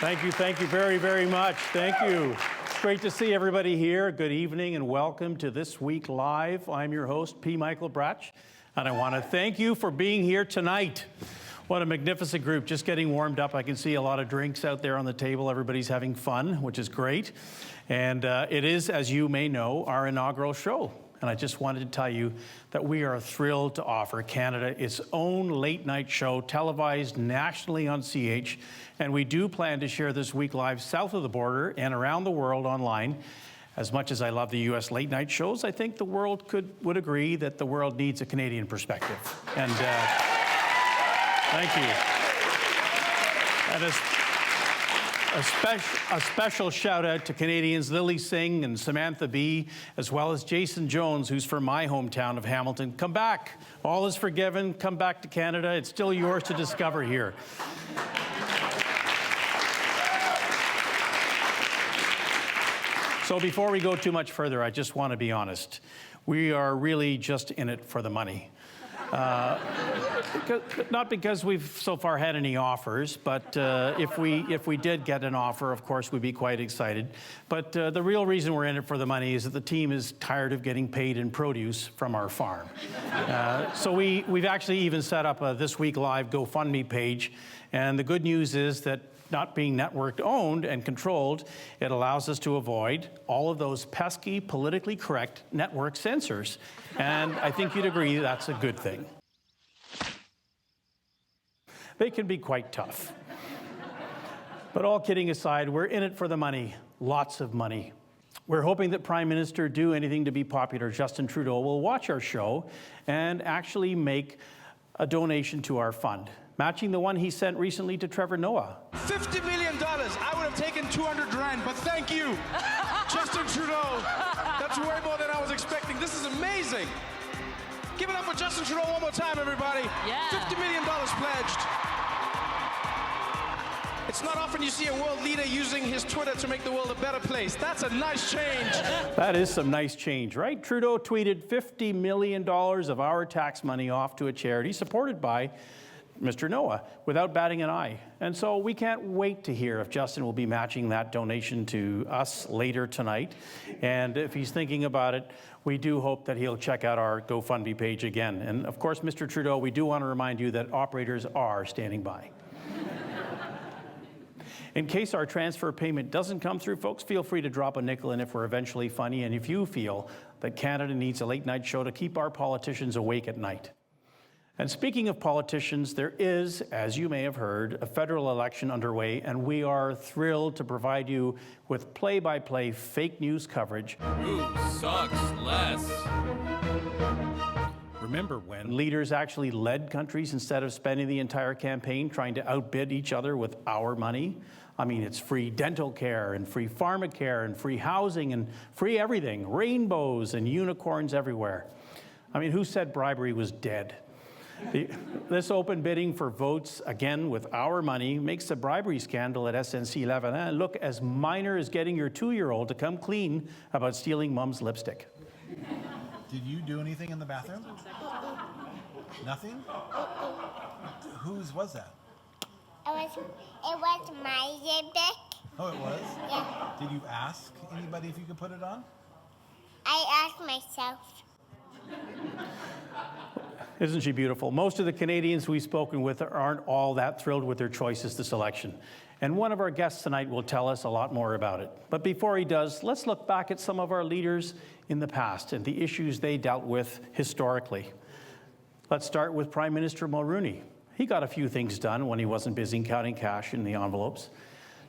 Thank you very, very much. Thank you. It's great to see everybody here. Good evening and welcome to This Week Live. I'm your host, P. Michael Bratch, and I want to thank you for being here tonight. What a magnificent group, just getting warmed up. I can see a lot of drinks out there on the table. Everybody's having fun, which is great. And it is, as you may know, our inaugural show. And I just wanted to tell you that we are thrilled to offer Canada its own late night show, televised nationally on CH. And we do plan to share This Week Live south of the border and around the world online. As much as I love the U.S. late night shows, I think the world would agree that the world needs a Canadian perspective. And thank you. And a special shout out to Canadians Lily Singh and Samantha Bee, as well as Jason Jones, who's from my hometown of Hamilton. Come back. All is forgiven. Come back to Canada. It's still yours to discover here. So before we go too much further, I just want to be honest. We are really just in it for the money. Not because we've so far had any offers, but if we did get an offer, of course, we'd be quite excited. But the real reason we're in it for the money is that the team is tired of getting paid in produce from our farm. So we've actually even set up a This Week Live GoFundMe page. And the good news is that not being network owned and controlled, it allows us to avoid all of those pesky, politically correct network censors. And I think you'd agree that's a good thing. They can be quite tough. But all kidding aside, we're in it for the money, lots of money. We're hoping that Prime Minister Do Anything to Be Popular, Justin Trudeau, will watch our show and actually make a donation to our fund, matching the one he sent recently to Trevor Noah. $50 million. I would have taken 200 grand, but thank you, Justin Trudeau. That's way more than I was expecting. This is amazing. Give it up for Justin Trudeau one more time, everybody. Yeah. $50 million pledged. It's not often you see a world leader using his Twitter to make the world a better place. That's a nice change. That is some nice change, right? Trudeau tweeted $50 million of our tax money off to a charity supported by Mr. Noah without batting an eye. And so we can't wait to hear if Justin will be matching that donation to us later tonight. And if he's thinking about it, we do hope that he'll check out our GoFundMe page again. And of course, Mr. Trudeau, we do want to remind you that operators are standing by. In case our transfer payment doesn't come through, folks, feel free to drop a nickel in if we're eventually funny and if you feel that Canada needs a late night show to keep our politicians awake at night. And speaking of politicians, there is, as you may have heard, a federal election underway, and we are thrilled to provide you with play-by-play fake news coverage. Who sucks less? Remember when leaders actually led countries instead of spending the entire campaign trying to outbid each other with our money? I mean, it's free dental care and free pharmacare and free housing and free everything, rainbows and unicorns everywhere. I mean, who said bribery was dead? This open bidding for votes, again with our money, makes the bribery scandal at SNC-Lavalin look as minor as getting your 2-year-old to come clean about stealing mom's lipstick. Did you do anything in the bathroom? Nothing? Whose was that? It was my lipstick. Oh, it was? Yeah. Did you ask anybody if you could put it on? I asked myself. Isn't she beautiful? Most of the Canadians we've spoken with aren't all that thrilled with their choices this election. And one of our guests tonight will tell us a lot more about it. But before he does, let's look back at some of our leaders in the past and the issues they dealt with historically. Let's start with Prime Minister Mulroney. He got a few things done when he wasn't busy counting cash in the envelopes.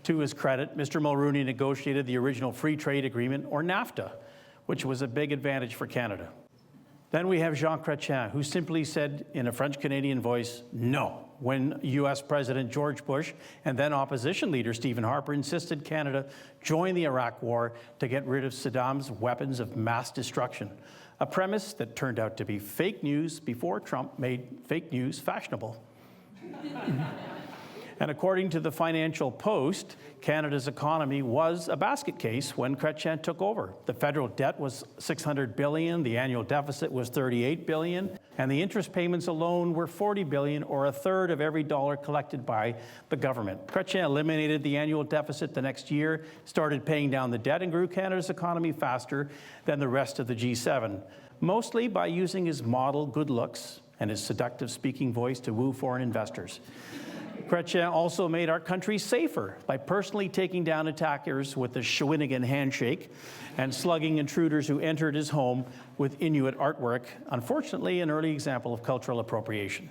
To his credit, Mr. Mulroney negotiated the original Free Trade Agreement, or NAFTA, which was a big advantage for Canada. Then we have Jean Chrétien, who simply said in a French-Canadian voice, no, when U.S. President George Bush and then opposition leader Stephen Harper insisted Canada join the Iraq War to get rid of Saddam's weapons of mass destruction, a premise that turned out to be fake news before Trump made fake news fashionable. And according to the Financial Post, Canada's economy was a basket case when Chrétien took over. The federal debt was $600 billion, the annual deficit was $38 billion, And the interest payments alone were $40 billion, or a third of every dollar collected by the government. Chrétien eliminated the annual deficit the next year, started paying down the debt, and grew Canada's economy faster than the rest of the G7, mostly by using his model good looks and his seductive speaking voice to woo foreign investors. Chrétien also made our country safer by personally taking down attackers with the Shawinigan handshake and slugging intruders who entered his home with Inuit artwork, unfortunately an early example of cultural appropriation.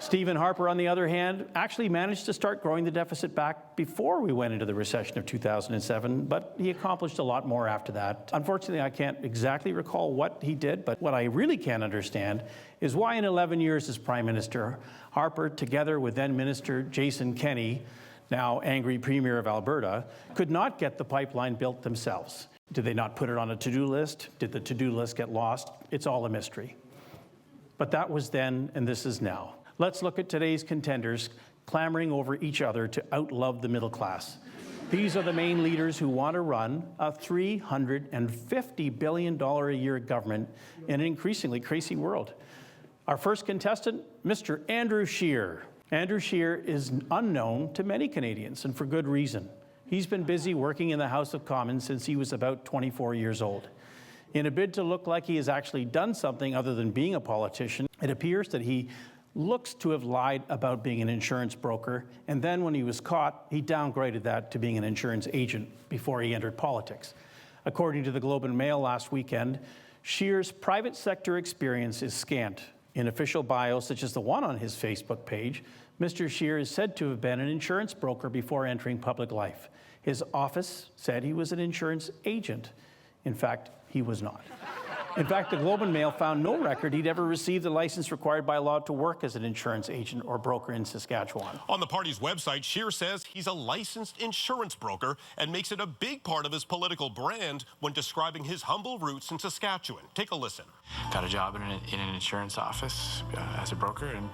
Stephen Harper, on the other hand, actually managed to start growing the deficit back before we went into the recession of 2007, but he accomplished a lot more after that. Unfortunately, I can't exactly recall what he did, but what I really can't understand is why in 11 years as Prime Minister, Harper, together with then Minister Jason Kenney, now angry Premier of Alberta, could not get the pipeline built themselves. Did they not put it on a to-do list? Did the to-do list get lost? It's all a mystery. But that was then, and this is now. Let's look at today's contenders clamoring over each other to outlove the middle class. These are the main leaders who want to run a $350 billion a year government in an increasingly crazy world. Our first contestant, Mr. Andrew Scheer. Andrew Scheer is unknown to many Canadians, and for good reason. He's been busy working in the House of Commons since he was about 24 years old. In a bid to look like he has actually done something other than being a politician, it appears that he looks to have lied about being an insurance broker, and then when he was caught, he downgraded that to being an insurance agent before he entered politics. According to the Globe and Mail last weekend, Scheer's private sector experience is scant. In official bios, such as the one on his Facebook page, Mr. Scheer is said to have been an insurance broker before entering public life. His office said he was an insurance agent. In fact, he was not. In fact, the Globe and Mail found no record he'd ever received the license required by law to work as an insurance agent or broker in Saskatchewan. On the party's website, Scheer says he's a licensed insurance broker and makes it a big part of his political brand when describing his humble roots in Saskatchewan. Take a listen. Got a job in an insurance office as a broker, and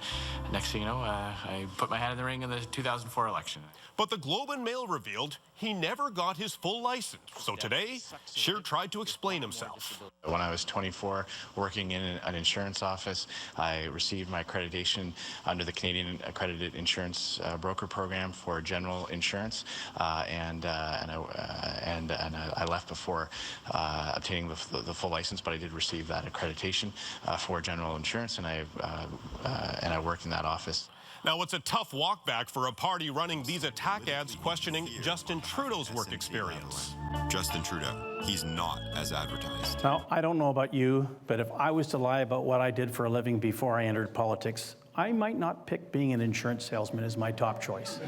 next thing you know, I put my hat in the ring in the 2004 election. But the Globe and Mail revealed he never got his full license. So today, Scheer tried to explain himself. When I was 24, working in an insurance office, I received my accreditation under the Canadian Accredited Insurance Broker Program for general insurance, and I left before obtaining the full license, but I did receive that accreditation for general insurance, and I worked in that office. Now, it's a tough walk back for a party running these attack ads questioning Justin Trudeau's work experience. Justin Trudeau, he's not as advertised. Now, I don't know about you, but if I was to lie about what I did for a living before I entered politics, I might not pick being an insurance salesman as my top choice.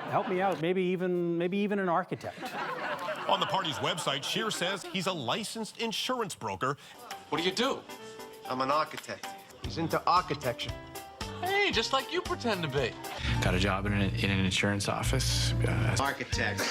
Help me out, maybe even an architect. On the party's website, Scheer says he's a licensed insurance broker. What do you do? I'm an architect. He's into architecture. Hey, just like you pretend to be. Got a job in an insurance office. Architect.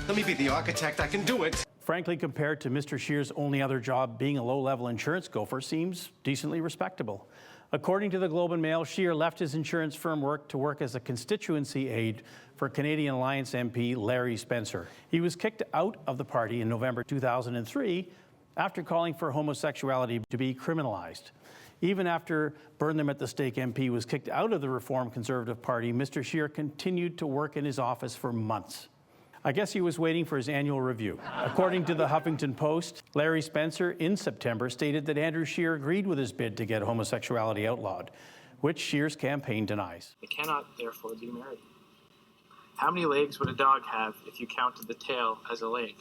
Let me be the architect. I can do it. Frankly, compared to Mr. Scheer's only other job, being a low-level insurance gopher seems decently respectable. According to the Globe and Mail, Scheer left his insurance firm to work as a constituency aide for Canadian Alliance MP Larry Spencer. He was kicked out of the party in November 2003 after calling for homosexuality to be criminalized. Even after Burn Them at the Stake MP was kicked out of the Reform Conservative Party, Mr. Scheer continued to work in his office for months. I guess he was waiting for his annual review. According to the Huffington Post, Larry Spencer in September stated that Andrew Scheer agreed with his bid to get homosexuality outlawed, which Scheer's campaign denies. They cannot, therefore, be married. How many legs would a dog have if you counted the tail as a leg?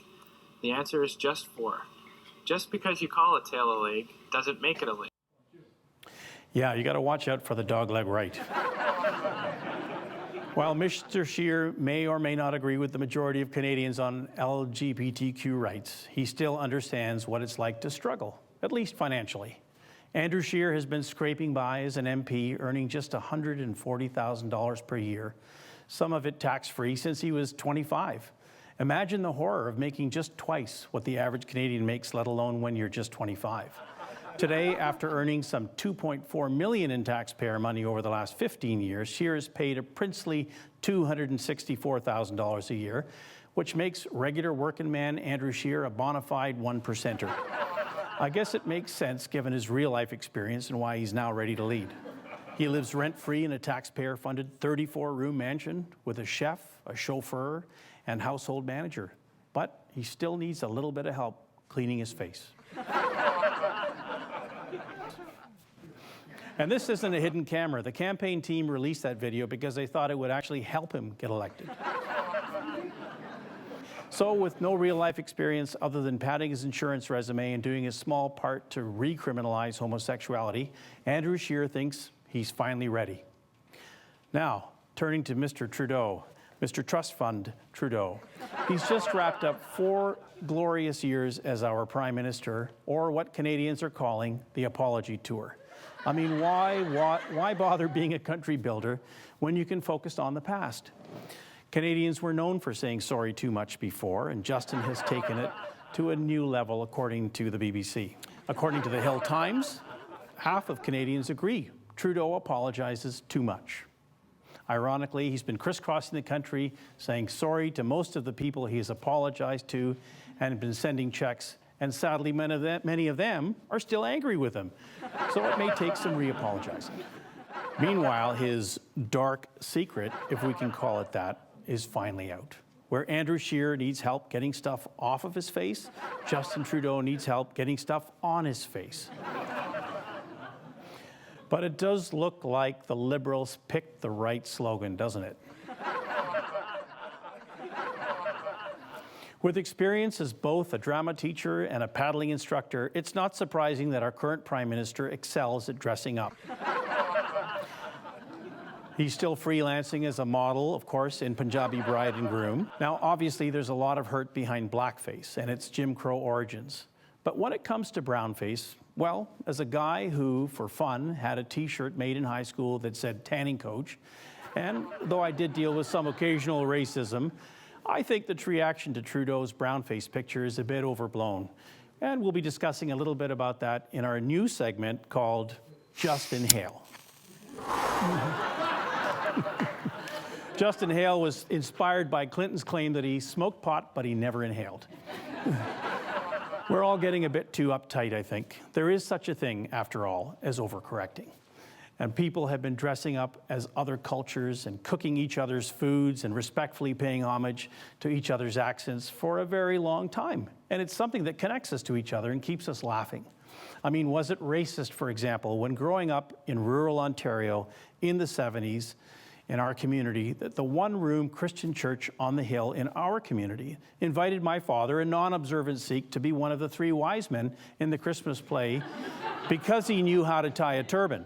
The answer is just 4. Just because you call a tail a leg doesn't make it a leg. Yeah, you got to watch out for the dog-leg right. While Mr. Scheer may or may not agree with the majority of Canadians on LGBTQ rights, he still understands what it's like to struggle, at least financially. Andrew Scheer has been scraping by as an MP, earning just $140,000 per year, some of it tax-free since he was 25. Imagine the horror of making just twice what the average Canadian makes, let alone when you're just 25. Today, after earning some $2.4 million in taxpayer money over the last 15 years, Scheer is paid a princely $264,000 a year, which makes regular working man Andrew Scheer a bona fide 1%er. I guess it makes sense given his real-life experience and why he's now ready to lead. He lives rent-free in a taxpayer-funded 34-room mansion with a chef, a chauffeur, and household manager. But he still needs a little bit of help cleaning his face. And this isn't a hidden camera. The campaign team released that video because they thought it would actually help him get elected. So with no real-life experience other than padding his insurance resume and doing his small part to recriminalize homosexuality, Andrew Scheer thinks he's finally ready. Now, turning to Mr. Trudeau, Mr. Trust Fund Trudeau. He's just wrapped up 4 glorious years as our Prime Minister, or what Canadians are calling the apology tour. I mean, why bother being a country builder when you can focus on the past? Canadians were known for saying sorry too much before, and Justin has taken it to a new level, according to the BBC. According to the Hill Times, half of Canadians agree Trudeau apologizes too much. Ironically, he's been crisscrossing the country, saying sorry to most of the people he has apologized to, and been sending checks, and sadly, many of them are still angry with him. So it may take some re-apologizing. Meanwhile, his dark secret, if we can call it that, is finally out. Where Andrew Scheer needs help getting stuff off of his face, Justin Trudeau needs help getting stuff on his face. But it does look like the Liberals picked the right slogan, doesn't it? With experience as both a drama teacher and a paddling instructor, it's not surprising that our current Prime Minister excels at dressing up. He's still freelancing as a model, of course, in Punjabi Bride and Groom. Now, obviously, there's a lot of hurt behind blackface and its Jim Crow origins. But when it comes to brownface, well, as a guy who, for fun, had a T-shirt made in high school that said tanning coach, and though I did deal with some occasional racism, I think the reaction to Trudeau's brownface picture is a bit overblown. And we'll be discussing a little bit about that in our new segment called Just Inhale. Justin Hale was inspired by Clinton's claim that he smoked pot, but he never inhaled. We're all getting a bit too uptight, I think. There is such a thing, after all, as overcorrecting. And people have been dressing up as other cultures and cooking each other's foods and respectfully paying homage to each other's accents for a very long time. And it's something that connects us to each other and keeps us laughing. I mean, was it racist, for example, when growing up in rural Ontario in the 70s, in our community, that the one-room Christian church on the hill in our community invited my father, a non-observant Sikh, to be one of the 3 wise men in the Christmas play because he knew how to tie a turban.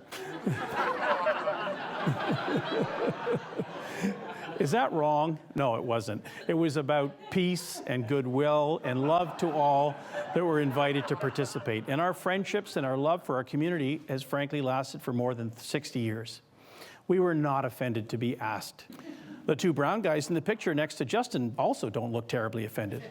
Is that wrong? No, it wasn't. It was about peace and goodwill and love to all that were invited to participate. And our friendships and our love for our community has frankly lasted for more than 60 years. We were not offended to be asked. The 2 brown guys in the picture next to Justin also don't look terribly offended.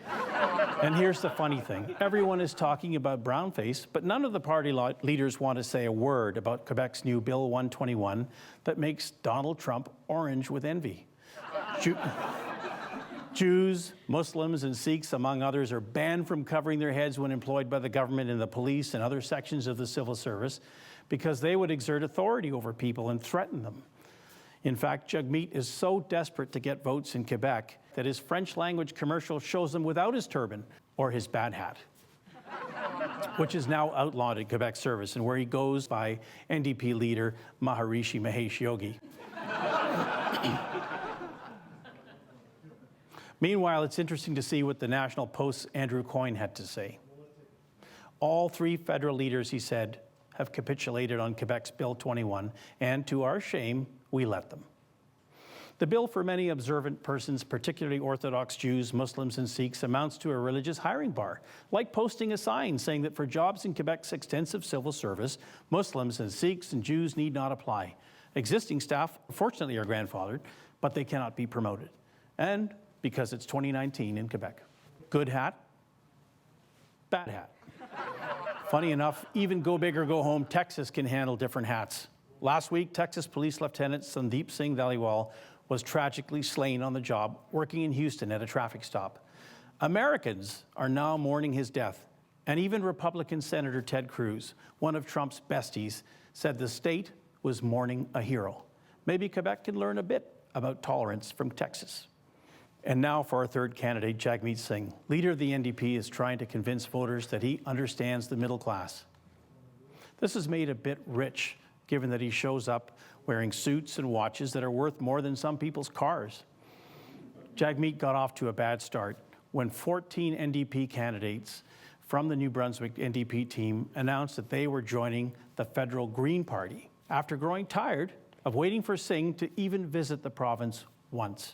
And here's the funny thing. Everyone is talking about brownface, but none of the party leaders want to say a word about Quebec's new Bill 121 that makes Donald Trump orange with envy. Jews, Muslims, and Sikhs, among others, are banned from covering their heads when employed by the government and the police and other sections of the civil service because they would exert authority over people and threaten them. In fact, Jagmeet is so desperate to get votes in Quebec that his French language commercial shows him without his turban or his bad hat, which is now outlawed at Quebec service and where he goes by NDP leader Maharishi Mahesh Yogi. Meanwhile, it's interesting to see what the National Post's Andrew Coyne had to say. All 3 federal leaders, he said, have capitulated on Quebec's Bill 21, and to our shame, we let them. The bill for many observant persons, particularly Orthodox Jews, Muslims, and Sikhs, amounts to a religious hiring bar, like posting a sign saying that for jobs in Quebec's extensive civil service, Muslims and Sikhs and Jews need not apply. Existing staff, fortunately, are grandfathered, but they cannot be promoted. And because it's 2019 in Quebec. Good hat, bad hat. Funny enough, even go big or go home, Texas can handle different hats. Last week, Texas Police Lieutenant Sandeep Singh Dhaliwal was tragically slain on the job working in Houston at a traffic stop. Americans are now mourning his death, And even Republican Senator Ted Cruz, one of Trump's besties, said the state was mourning a hero. Maybe Quebec can learn a bit about tolerance from Texas. And now for our third candidate, Jagmeet Singh. Leader of the NDP is trying to convince voters that he understands the middle class. This is made a bit rich, given that he shows up wearing suits and watches that are worth more than some people's cars. Jagmeet got off to a bad start when 14 NDP candidates from the New Brunswick NDP team announced that they were joining the federal Green Party after growing tired of waiting for Singh to even visit the province once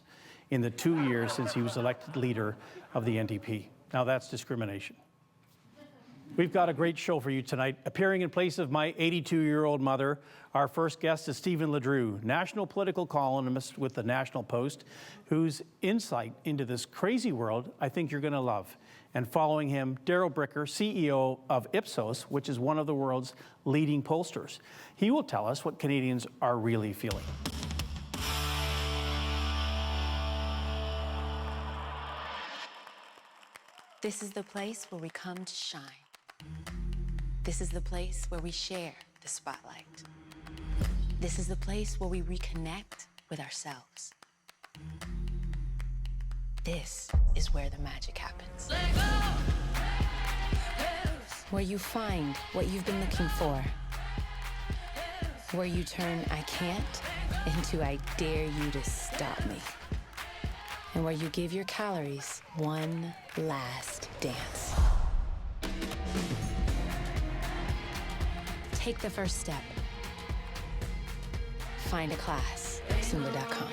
in the 2 years since he was elected leader of the NDP. Now that's discrimination. We've got a great show for you tonight. Appearing in place of my 82-year-old mother, our first guest is Stephen LeDrew, national political columnist with the National Post, whose insight into this crazy world I think you're going to love. And following him, Darryl Bricker, CEO of Ipsos, which is one of the world's leading pollsters. He will tell us what Canadians are really feeling. This is the place where we come to shine. This is the place where we share the spotlight. This is the place where we reconnect with ourselves. This is where the magic happens. Where you find what you've been looking for. Where you turn I can't into I dare you to stop me. And where you give your calories one last dance. Take the first step. Find a class, Zumba.com.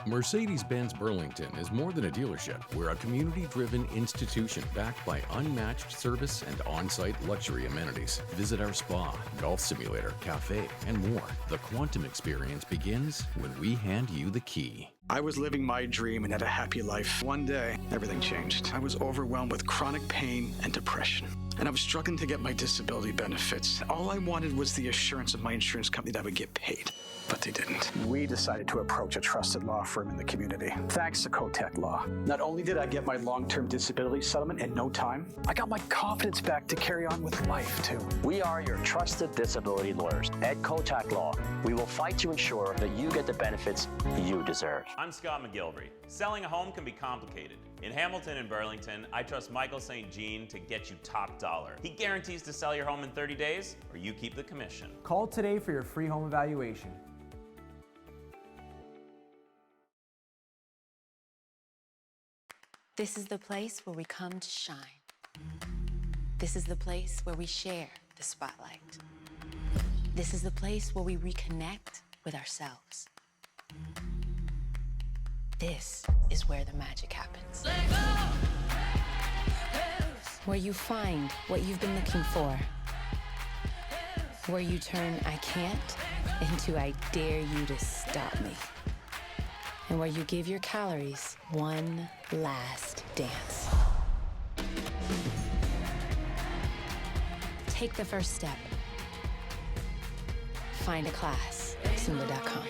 Mercedes-Benz Burlington is more than a dealership. We're a community-driven institution backed by unmatched service and on-site luxury amenities. Visit our spa, golf simulator, cafe, and more. The quantum experience begins when we hand you the key. I was living my dream and had a happy life. One day, everything changed. I was overwhelmed with chronic pain and depression, and I was struggling to get my disability benefits. All I wanted was the assurance of my insurance company that I would get paid, but they didn't. We decided to approach a trusted law firm in the community. Thanks to Kotek Law. Not only did I get my long-term disability settlement in no time, I got my confidence back to carry on with life, too. We are your trusted disability lawyers at Kotek Law. We will fight to ensure that you get the benefits you deserve. I'm Scott McGilvery. Selling a home can be complicated. In Hamilton and Burlington, I trust Michael St. Jean to get you top dollar. He guarantees to sell your home in 30 days, or you keep the commission. Call today for your free home evaluation. This is the place where we come to shine. This is the place where we share the spotlight. This is the place where we reconnect with ourselves. This is where the magic happens. Where you find what you've been looking for. Where you turn I can't into I dare you to stop me. And where you give your calories one last dance. Take the first step. Find a class, Zumba.com.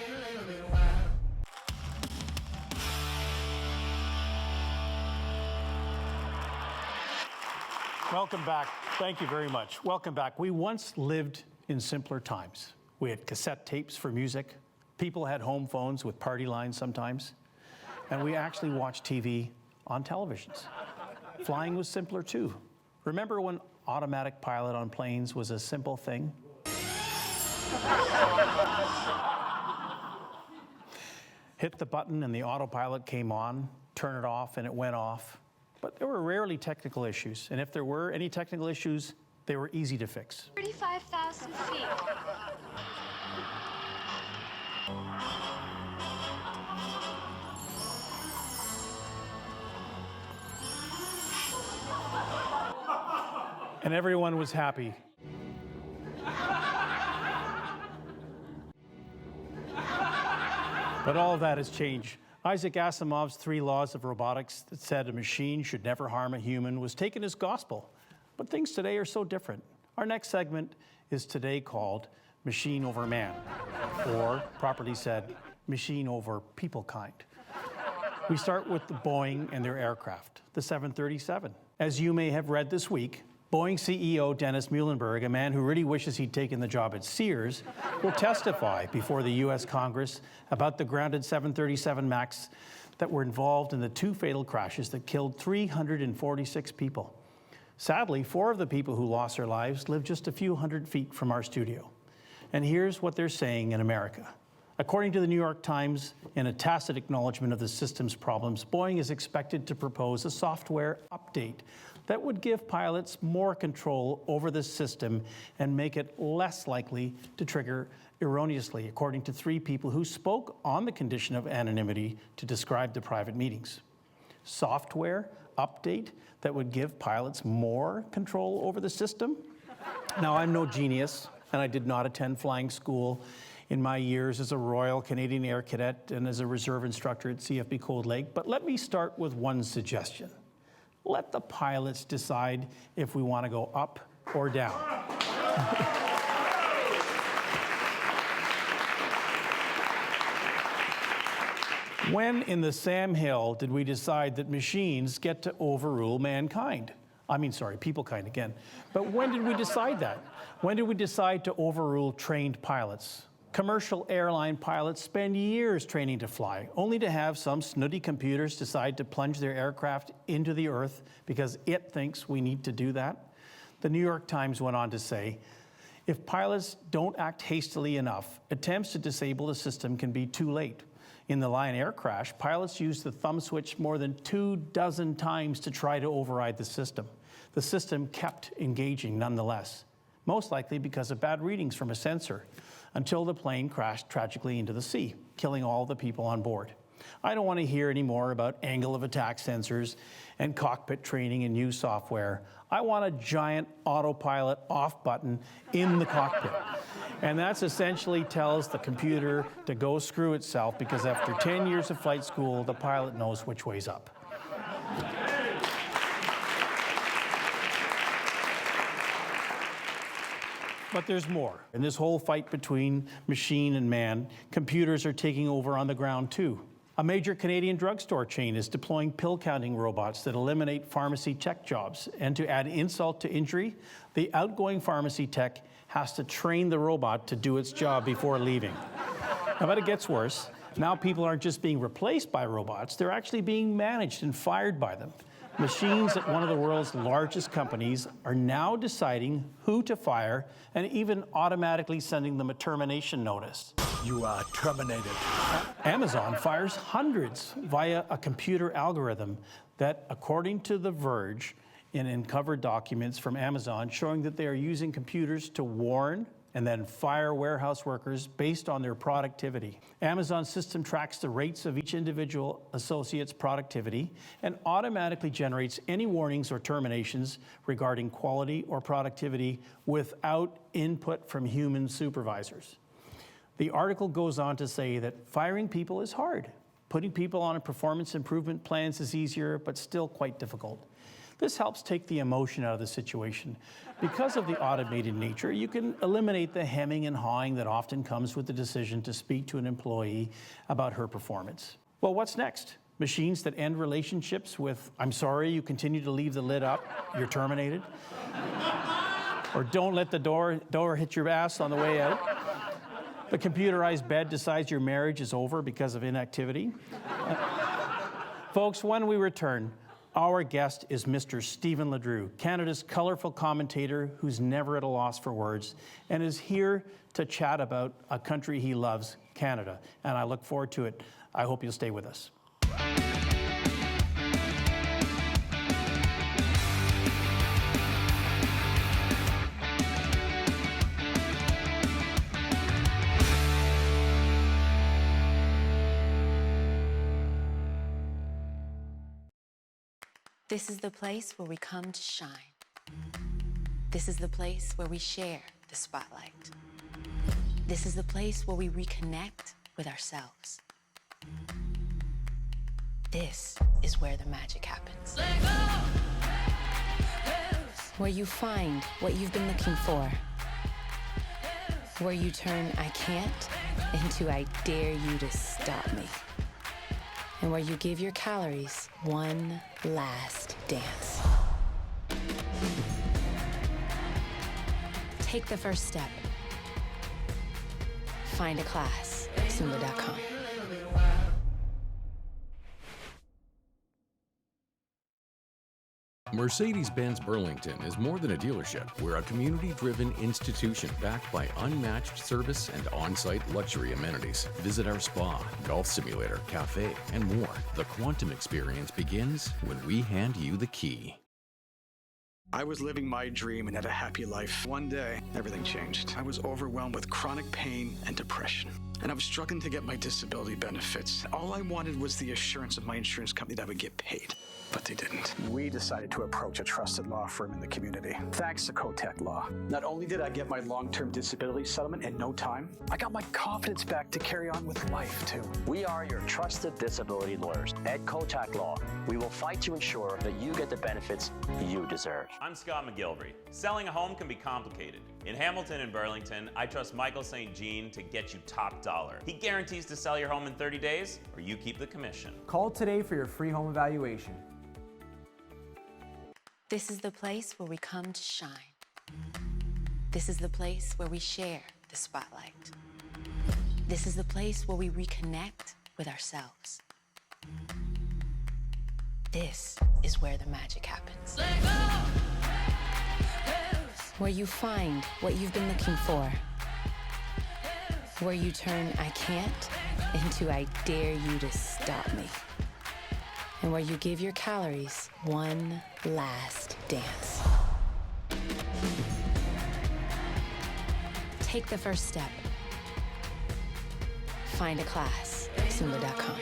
Welcome back. Thank you very much. Welcome back. We once lived in simpler times. We had cassette tapes for music. People had home phones with party lines sometimes. And we actually watched TV on televisions. Flying was simpler too. Remember when automatic pilot on planes was a simple thing? Hit the button and the autopilot came on, turn it off and it went off. But there were rarely technical issues. And if there were any technical issues, they were easy to fix. 35,000 feet. And everyone was happy. But all of that has changed. Isaac Asimov's 3 laws of robotics that said a machine should never harm a human was taken as gospel. But things today are so different. Our next segment is today called Machine Over Man, or properly said, Machine Over People Kind. We start with the Boeing and their aircraft, the 737. As you may have read this week, Boeing CEO Dennis Muhlenberg, a man who really wishes he'd taken the job at Sears, will testify before the U.S. Congress about the grounded 737 MAX that were involved in the 2 fatal crashes that killed 346 people. Sadly, 4 of the people who lost their lives live just a few hundred feet from our studio. And here's what they're saying in America. According to the New York Times, in a tacit acknowledgement of the system's problems, Boeing is expected to propose a software update that would give pilots more control over the system and make it less likely to trigger erroneously, according to 3 people who spoke on the condition of anonymity to describe the private meetings. Software update that would give pilots more control over the system? Now, I'm no genius, and I did not attend flying school in my years as a Royal Canadian Air Cadet and as a reserve instructor at CFB Cold Lake, but let me start with one suggestion. Let the pilots decide if we want to go up or down. When in the Sam Hill did we decide that machines get to overrule mankind? Peoplekind again. But when did we decide that? When did we decide to overrule trained pilots? Commercial airline pilots spend years training to fly, only to have some snooty computers decide to plunge their aircraft into the earth because it thinks we need to do that. The New York Times went on to say, if pilots don't act hastily enough, attempts to disable the system can be too late. In the Lion Air crash, pilots used the thumb switch more than 24 times to try to override the system. The system kept engaging nonetheless, most likely because of bad readings from a sensor, until the plane crashed tragically into the sea, killing all the people on board. I don't want to hear any more about angle of attack sensors and cockpit training and new software. I want a giant autopilot off button in the cockpit. And that essentially tells the computer to go screw itself because after 10 years of flight school, the pilot knows which way's up. But there's more. In this whole fight between machine and man, computers are taking over on the ground too. A major Canadian drugstore chain is deploying pill-counting robots that eliminate pharmacy tech jobs. And to add insult to injury, the outgoing pharmacy tech has to train the robot to do its job before leaving. But it gets worse. Now people aren't just being replaced by robots, they're actually being managed and fired by them. Machines at one of the world's largest companies are now deciding who to fire and even automatically sending them a termination notice. You are terminated. Amazon fires hundreds via a computer algorithm that, according to The Verge, in uncovered documents from Amazon showing that they are using computers to warn and then fire warehouse workers based on their productivity. Amazon's system tracks the rates of each individual associate's productivity and automatically generates any warnings or terminations regarding quality or productivity without input from human supervisors. The article goes on to say that firing people is hard. Putting people on performance improvement plans is easier, but still quite difficult. This helps take the emotion out of the situation. Because of the automated nature, you can eliminate the hemming and hawing that often comes with the decision to speak to an employee about her performance. Well, what's next? Machines that end relationships with, "I'm sorry, you continue to leave the lid up, you're terminated." Or "Don't let the door hit your ass on the way out." The computerized bed decides your marriage is over because of inactivity. Folks, when we return, our guest is Mr. Stephen LeDrew, Canada's colorful commentator who's never at a loss for words, and is here to chat about a country he loves, Canada. And I look forward to it. I hope you'll stay with us. This is the place where we come to shine. This is the place where we share the spotlight. This is the place where we reconnect with ourselves. This is where the magic happens. Where you find what you've been looking for. Where you turn "I can't" into "I dare you to stop me." and where you give your calories one last dance. Take the first step. Find a class at Zumba.com. Mercedes-Benz Burlington is more than a dealership. We're a community-driven institution backed by unmatched service and on-site luxury amenities. Visit our spa, golf simulator, cafe, and more. The quantum experience begins when we hand you the key. I was living my dream and had a happy life. One day, everything changed. I was overwhelmed with chronic pain and depression. And I was struggling to get my disability benefits. All I wanted was the assurance of my insurance company that I would get paid. But they didn't. We decided to approach a trusted law firm in the community. Thanks to Kotek Law. Not only did I get my long-term disability settlement in no time, I got my confidence back to carry on with life, too. We are your trusted disability lawyers at Kotek Law. We will fight to ensure that you get the benefits you deserve. I'm Scott McGilvery. Selling a home can be complicated. In Hamilton and Burlington, I trust Michael St. Jean to get you top dollar. He guarantees to sell your home in 30 days, or you keep the commission. Call today for your free home evaluation. This is the place where we come to shine. This is the place where we share the spotlight. This is the place where we reconnect with ourselves. This is where the magic happens. Where you find what you've been looking for. Where you turn I can't into I dare you to stop me. And where you give your calories one last dance. Take the first step. Find a class at Zumba.com.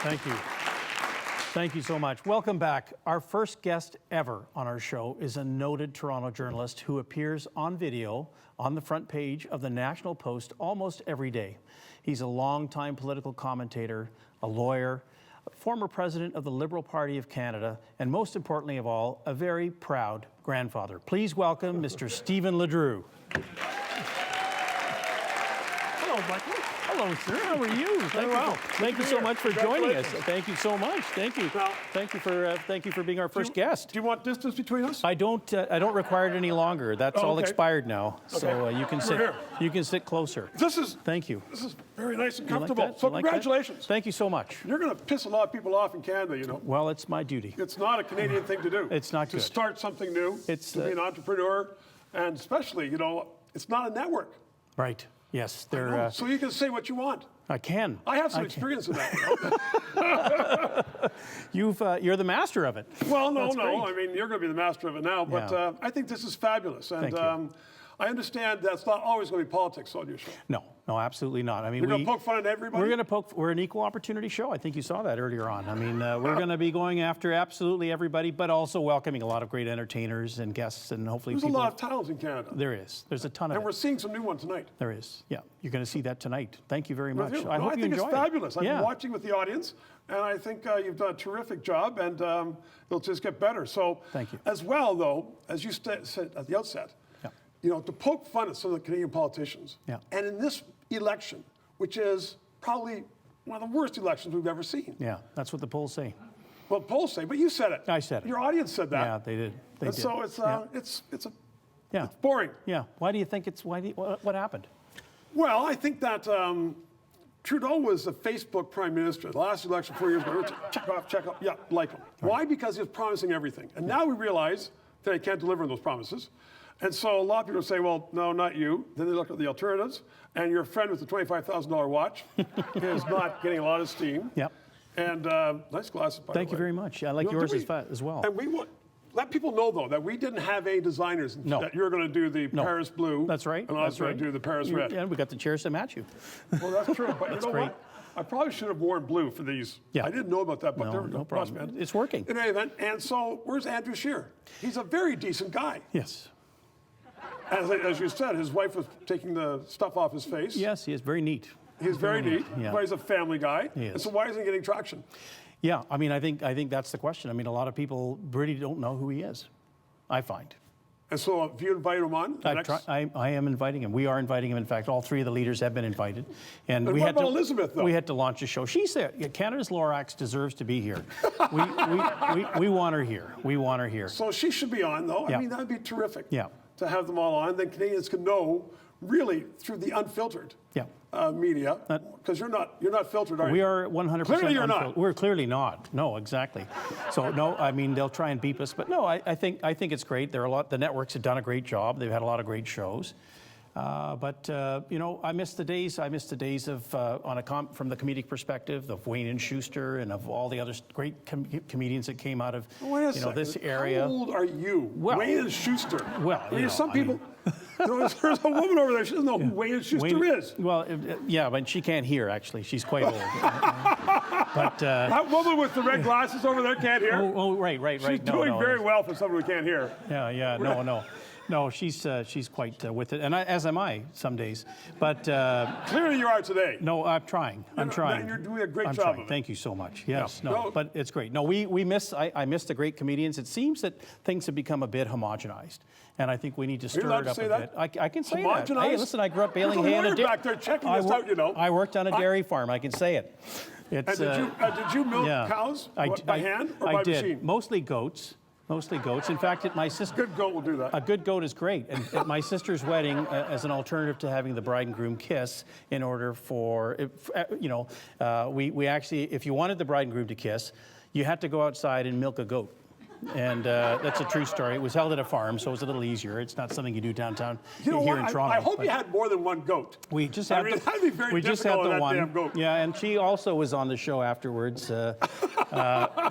Thank you. Thank you so much. Welcome back. Our first guest ever on our show is a noted Toronto journalist who appears on video on the front page of the National Post almost every day. He's a longtime political commentator, a lawyer, a former president of the Liberal Party of Canada, and most importantly of all, a very proud grandfather. Please welcome Mr. Stephen LeDrew. Hello, Michael. Hello, sir. How are you? Thank you so much for joining us. Thank you so much. Thank you. Thank you for being our first guest. Do you want distance between us? I don't require it any longer. That's all expired now. So you can sit. You can sit closer. Thank you. This is very nice and comfortable. Like so congratulations. Thank you so much. You're going to piss a lot of people off in Canada, you know. Well, it's my duty. It's not a Canadian thing to do. It's not to good. start something new. It's to be an entrepreneur, and especially, you know, it's not a network. Right. Yes. So you can say what you want. I can. I have some experience in that. You know? You're the master of it. Well, no. Great. I mean, you're going to be the master of it now. But I think this is fabulous. And I understand that's not always going to be politics on your show. No, absolutely not. I mean, we're going to poke fun at everybody? We're going to poke. We're an equal opportunity show. I think you saw that earlier on. I mean, we're going to be going after absolutely everybody, but also welcoming a lot of great entertainers and guests, and hopefully There's a lot of talents in Canada. There is. There's a ton of And we're seeing some new ones tonight. There is. Yeah. You're going to see that tonight. Thank you very much. I hope you enjoy it. I think it's fabulous. I've been watching with the audience, and I think you've done a terrific job, and it'll just get better. So, thank you. As well, though, as you said at the outset, you know, to poke fun at some of the Canadian politicians, and in this election, which is probably one of the worst elections we've ever seen. Yeah, that's what the polls say. Well, polls say, but you said it. I said it. Your audience said that. Yeah, they did. They did. So it's boring. Yeah. Why do you think it's what happened? Well, I think that Trudeau was a Facebook prime minister. The last election 4 years ago, check off. Yeah, like him. Right. Why? Because he was promising everything. And now we realize that he can't deliver on those promises. And so a lot of people say, well, no, not you. Then they look at the alternatives, and your friend with the $25,000 watch is not getting a lot of steam. Yep. And nice glasses, by the way. Thank you very much. I like yours as well. And we want let people know, though, that we didn't have any designers. That you're going to do the Paris blue. That's right. And I was going to do the Paris red. And we got the chairs to match you. Well, that's true. But you know great. what? I probably should have worn blue for these. Yeah. I didn't know about that, but no problem. It's working. In any event, and so where's Andrew Scheer? He's a very decent guy. Yes. As you said, his wife was taking the stuff off his face. Yes, he is very neat. He's very neat. Yeah. But he's a family guy. He is. And so why isn't he getting traction? Yeah, I mean, I think that's the question. I mean, a lot of people really don't know who he is, I find. And so if you invite him on? I am inviting him. We are inviting him. In fact, all three of the leaders have been invited. And what about Elizabeth, though? We had to launch a show. She's there. Canada's Lorax deserves to be here. we want her here. We want her here. So she should be on, though. Yeah. I mean, that would be terrific. Yeah. To have them all on. Then Canadians can know, really, through the unfiltered media, because you're not filtered, are you? We are 100%. Clearly you're not. We're clearly not. No, exactly. So no, I mean they'll try and beep us, but no, I think it's great. There are a lot. The networks have done a great job. They've had a lot of great shows. But you know, I miss the days. I miss the days of from the comedic perspective of Wayne and Schuster and of all the other great comedians that came out of this area. How old are you? Well, Wayne and Schuster. Well, I mean, some people. There's a woman over there. She doesn't know who Wayne and Schuster is. Well, yeah, but she can't hear. Actually, she's quite old. But that woman with the red glasses over there can't hear. Oh, right. She's doing very well for someone who can't hear. Yeah. No, she's quite with it, and as am I some days. But clearly you are today. No, I'm trying. And you're doing a great job of it. Thank you so much. Yes, but it's great. No, I miss the great comedians. It seems that things have become a bit homogenized, and I think we need to stir it up a bit. I can say that. Hey, listen, I grew up bailing hay on a dairy. back there checking this out, you know. I worked on a dairy farm. I can say it. It's, and did you milk cows by hand or by machine? Mostly goats. In fact, my sister. Good goat will do that. A good goat is great. And at my sister's wedding, as an alternative to having the bride and groom kiss, in order for, we actually, if you wanted the bride and groom to kiss, you had to go outside and milk a goat. And that's a true story. It was held at a farm, so it was a little easier. It's not something you do downtown here in Toronto. I hope you had more than one goat. We just had the one. Damn goat. Yeah, and she also was on the show afterwards.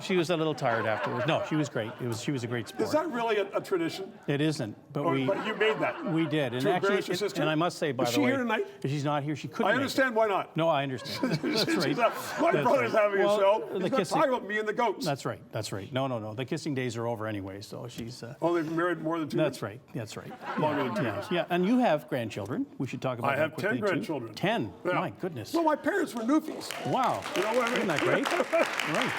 She was a little tired afterwards. No, she was great. She was a great sport. Is that really a tradition? It isn't, but you made that. We did, and actually, and I must say, by the way, is she here tonight? If she's not here, she couldn't. I understand why not. No, I understand. That's right. My brother's having a show. He's not talking about me and the goats. That's right. No. The kissing days are over anyway, so she's... they've been married more than 2 years? That's right. Longer than 2 years. Yeah, and you have grandchildren. We should talk about that quickly, I have 10 grandchildren. 10? Yeah. My goodness. Well, my parents were Newfies. Wow. You know what I mean? Isn't that great? Right.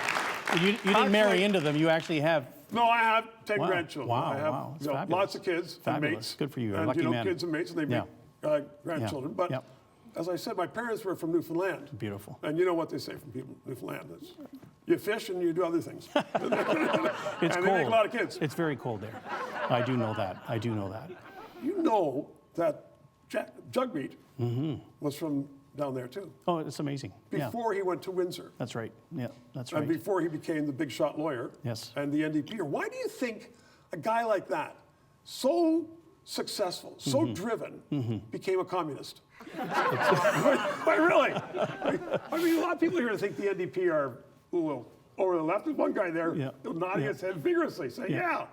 You didn't marry into them. You actually have... No, I have 10 grandchildren. Wow, I have lots of kids and mates. Good for you. You're a and, lucky man. Kids and mates, and they make grandchildren. But as I said, my parents were from Newfoundland. Beautiful. And you know what they say from people in Newfoundland. You fish and you do other things. It's cold. They make a lot of kids. It's very cold there. I do know that. You know that Jugmeat was from down there, too. Oh, it's amazing. Before he went to Windsor. That's right. Yeah, that's right. And before he became the big shot lawyer. Yes. And the NDP. Why do you think a guy like that, so successful, so driven, became a communist? Why, really? I mean, a lot of people here think the NDP are over the left. There's one guy there nodding his head vigorously, saying, Yeah.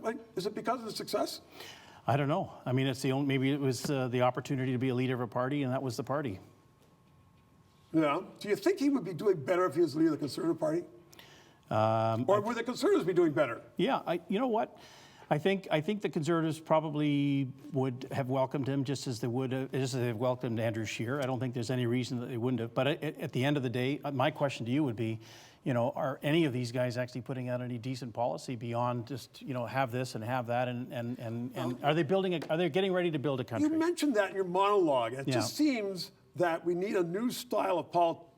Like, is it because of the success? I don't know. I mean, maybe it was the opportunity to be a leader of a party, and that was the party. Yeah. Do you think he would be doing better if he was the leader of the Conservative Party? Or would the Conservatives be doing better? Yeah. You know what? I think the Conservatives probably would have welcomed him just as they've welcomed Andrew Scheer. I don't think there's any reason that they wouldn't have. But at the end of the day, my question to you would be, are any of these guys actually putting out any decent policy beyond just, have this and have that, and are they getting ready to build a country? You mentioned that in your monologue. It just seems that we need a new style of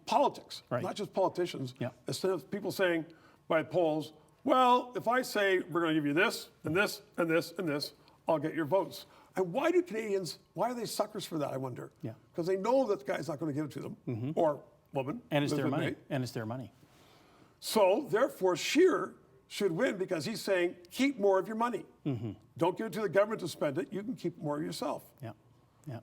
politics, not just politicians. Instead of people saying by polls, well, if I say we're going to give you this and this and this and this, I'll get your votes. And why are they suckers for that, I wonder? Yeah. Because they know that the guy's not going to give it to them, or woman. And it's their money. So, therefore, Scheer should win because he's saying, keep more of your money. Don't give it to the government to spend it. You can keep more yourself. Yeah.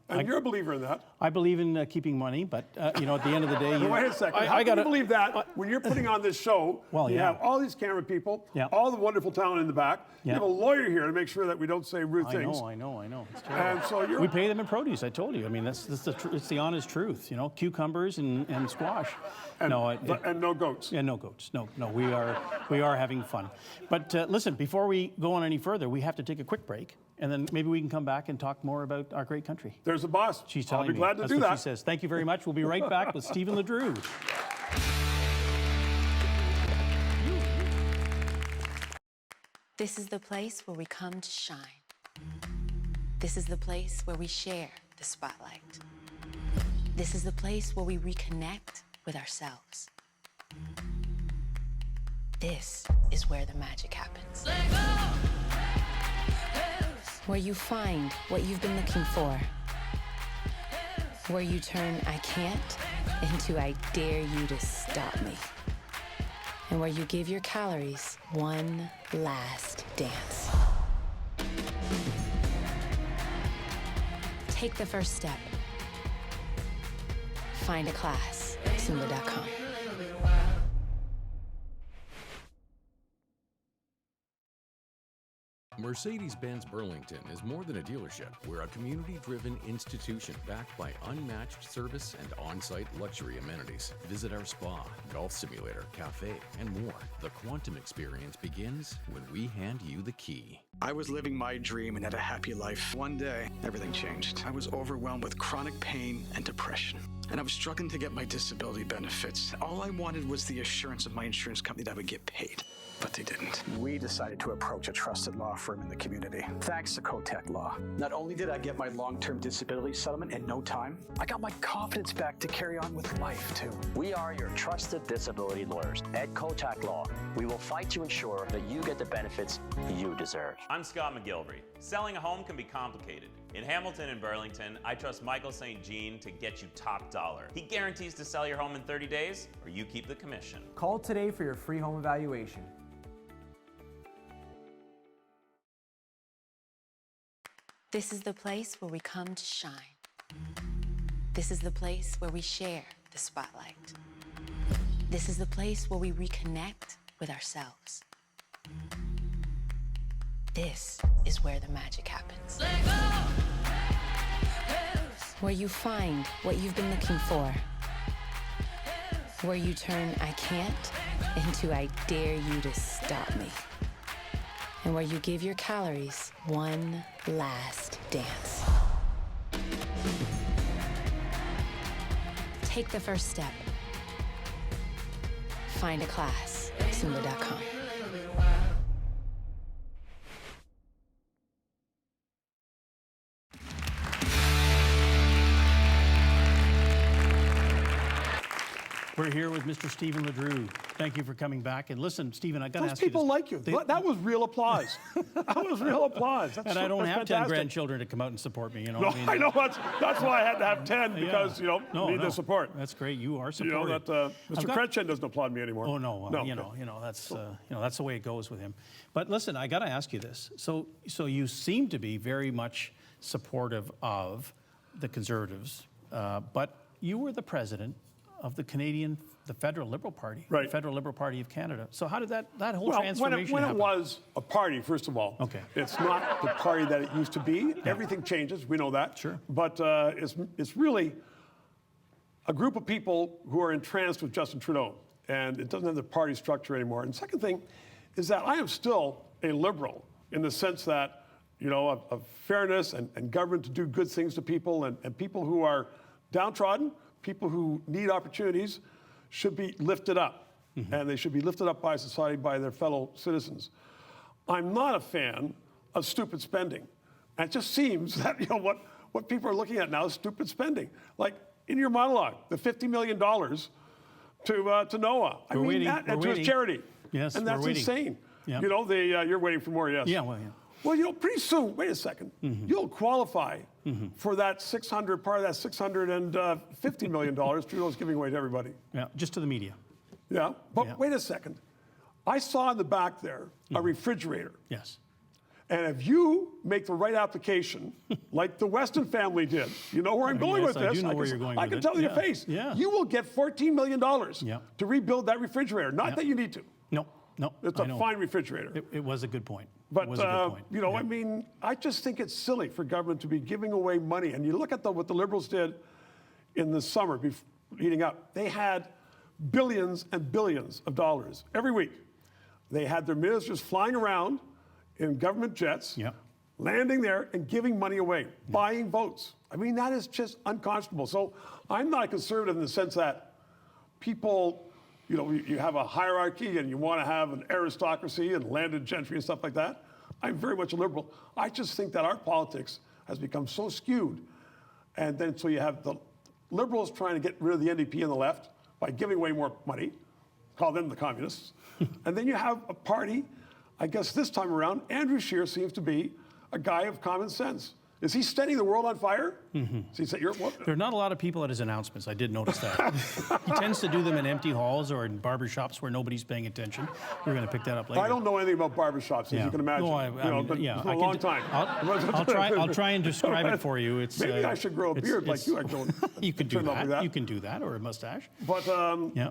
And you're a believer in that. I believe in keeping money, but at the end of the day, wait a second. How can you believe that when you're putting on this show? You have all these camera people, all the wonderful talent in the back. You have a lawyer here to make sure that we don't say rude things. I know. It's terrible. And so we pay them in produce. I told you. I mean, it's the honest truth. Cucumbers and squash. And no goats. Yeah, no goats. No. We are having fun. But listen, before we go on any further, we have to take a quick break. And then maybe we can come back and talk more about our great country. There's a boss. She's telling me. I'll be glad to That's do what that. She says. Thank you very much. We'll be right back with Stephen LeDrew. This is the place where we come to shine. This is the place where we share the spotlight. This is the place where we reconnect with ourselves. This is where the magic happens. Where you find what you've been looking for. Where you turn I can't into I dare you to stop me. And where you give your calories one last dance. Take the first step. Find a class at Zumba.com. Mercedes-Benz Burlington is more than a dealership. We're a community-driven institution backed by unmatched service and on-site luxury amenities. Visit our spa, golf simulator, cafe, and more. The quantum experience begins when we hand you the key. I was living my dream and had a happy life. One day, everything changed. I was overwhelmed with chronic pain and depression. And I was struggling to get my disability benefits. All I wanted was the assurance of my insurance company that I would get paid. But they didn't. We decided to approach a trusted law firm in the community. Thanks to Kotek Law. Not only did I get my long-term disability settlement in no time, I got my confidence back to carry on with life, too. We are your trusted disability lawyers. At Kotak Law, we will fight to ensure that you get the benefits you deserve. I'm Scott McGilvery. Selling a home can be complicated. In Hamilton and Burlington, I trust Michael St. Jean to get you top dollar. He guarantees to sell your home in 30 days, or you keep the commission. Call today for your free home evaluation. This is the place where we come to shine. This is the place where we share the spotlight. This is the place where we reconnect with ourselves. This is where the magic happens. Where you find what you've been looking for. Where you turn I can't into I dare you to stop me. And where you give your calories one last dance. Take the first step. Find a class at Zumba.com. We're here with Mr. Stephen LeDrew. Thank you for coming back. And listen, Stephen, I got to Those ask you. people like you. That was real applause. That was real applause. And I don't have 10 grandchildren to come out and support me. You know, No, I know that's why I had to have 10 because need the support. That's great. You are supported. You know that Mr. Kretchen doesn't applaud me anymore. Oh no, that's that's the way it goes with him. But listen, I got to ask you this. So you seem to be very much supportive of the Conservatives, but you were the president of the Federal Liberal Party, right? The Federal Liberal Party of Canada. So how did that whole transformation when happen? it was a party, first of all, okay, it's not the party that it used to be. Yeah. Everything changes, we know that. Sure. But it's really a group of people who are entranced with Justin Trudeau, and it doesn't have the party structure anymore. And second thing is that I am still a Liberal in the sense that, of fairness and government to do good things to people and people who are downtrodden, people who need opportunities should be lifted up. Mm-hmm. And they should be lifted up by society, by their fellow citizens. I'm not a fan of stupid spending. And it just seems that what people are looking at now is stupid spending. Like in your monologue, the $50 million to NOAA. I mean, that to his charity. Yes, and that's insane. Yep. You're waiting for more, yes. Yeah, well, yeah. Well, pretty soon, wait a second, you'll qualify for that part of that $650 million Trudeau's giving away to everybody. Yeah, just to the media. Yeah, but wait a second. I saw in the back there a refrigerator. Yes. And if you make the right application, like the Weston family did, you know where I'm going with this. I do know where you're going with it. I can tell you your face. Yeah. You will get $14 million to rebuild that refrigerator. Not that you need to. No, it's a fine refrigerator. It was a good point. But, I mean, I just think it's silly for government to be giving away money. And you look at what the Liberals did in the summer leading up. They had billions and billions of dollars every week. They had their ministers flying around in government jets, landing there and giving money away, buying votes. I mean, that is just unconscionable. So I'm not a conservative in the sense that people you know, you have a hierarchy and you want to have an aristocracy and landed gentry and stuff like that. I'm very much a liberal. I just think that our politics has become so skewed. And then so you have the liberals trying to get rid of the NDP and the left by giving away more money, call them the communists. And then you have a party, I guess this time around, Andrew Scheer seems to be a guy of common sense. Is he setting the world on fire? Is he There are not a lot of people at his announcements. I did notice that. He tends to do them in empty halls or in barbershops where nobody's paying attention. We're going to pick that up later. I don't know anything about barbershops, as you can imagine. No, but yeah, for a long time. I'll try and describe it for you. It's, maybe I should grow a beard like you. You can do that. You can do that, or a mustache. But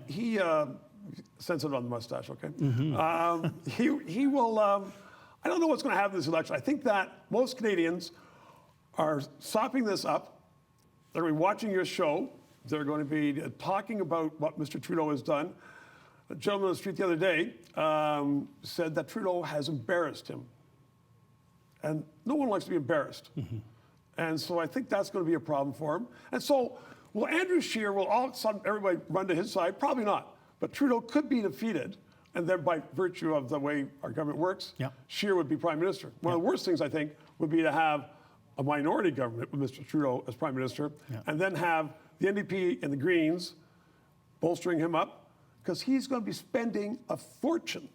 he sensitive on the mustache, okay? He will. I don't know what's going to happen in this election. I think that most Canadians are sopping this up. They're going to be watching your show. They're going to be talking about what Mr. Trudeau has done. A gentleman on the street the other day said that Trudeau has embarrassed him. And no one likes to be embarrassed. And so I think that's going to be a problem for him. And so, will Andrew Scheer, will all of a sudden everybody run to his side? Probably not. But Trudeau could be defeated. And then by virtue of the way our government works, Scheer would be prime minister. One of the worst things, I think, would be to have a minority government with Mr. Trudeau as prime minister, and then have the NDP and the Greens bolstering him up, because he's going to be spending a fortune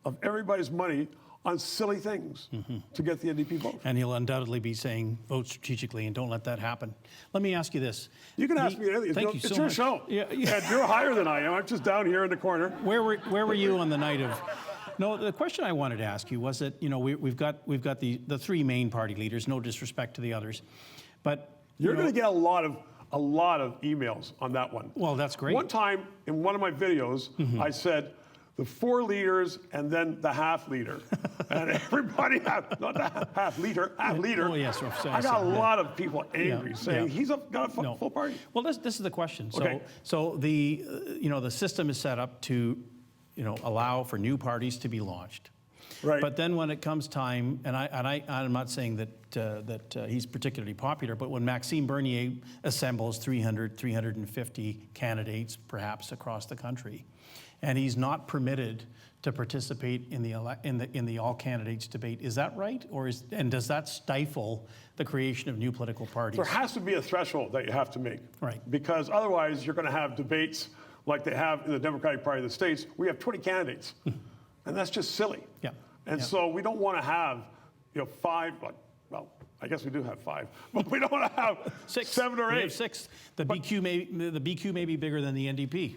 of everybody's money on silly things to get the NDP vote. And he'll undoubtedly be saying, vote strategically and don't let that happen. Let me ask you this. You can ask me anything. Thank you so much. It's your show. And you're higher than I am. I'm just down here in the corner. Where were you on the night of... No, the question I wanted to ask you was that, you know, we've got the three main party leaders, no disrespect to the others, but... You're going to get a lot of emails on that one. Well, that's great. One time in one of my videos, I said, the four leaders and then the half leader. And everybody, not the half leader. Oh, yes. I got a lot of people angry saying he's got a full party. Well, this is the question. Okay. So the, the system is set up to, allow for new parties to be launched. Right. But then when it comes time, and I'm not saying that he's particularly popular, but when Maxime Bernier assembles 350 candidates, perhaps across the country, and he's not permitted to participate in the all candidates debate, is that right? And does that stifle the creation of new political parties? There has to be a threshold that you have to make. Right. Because otherwise you're going to have debates like they have in the Democratic Party of the States. We have 20 candidates. And that's just silly. Yeah. And so we don't want to have, 5, well, I guess we do have 5, but we don't want to have 7 or 8. We have 6. The BQ may be bigger than the NDP.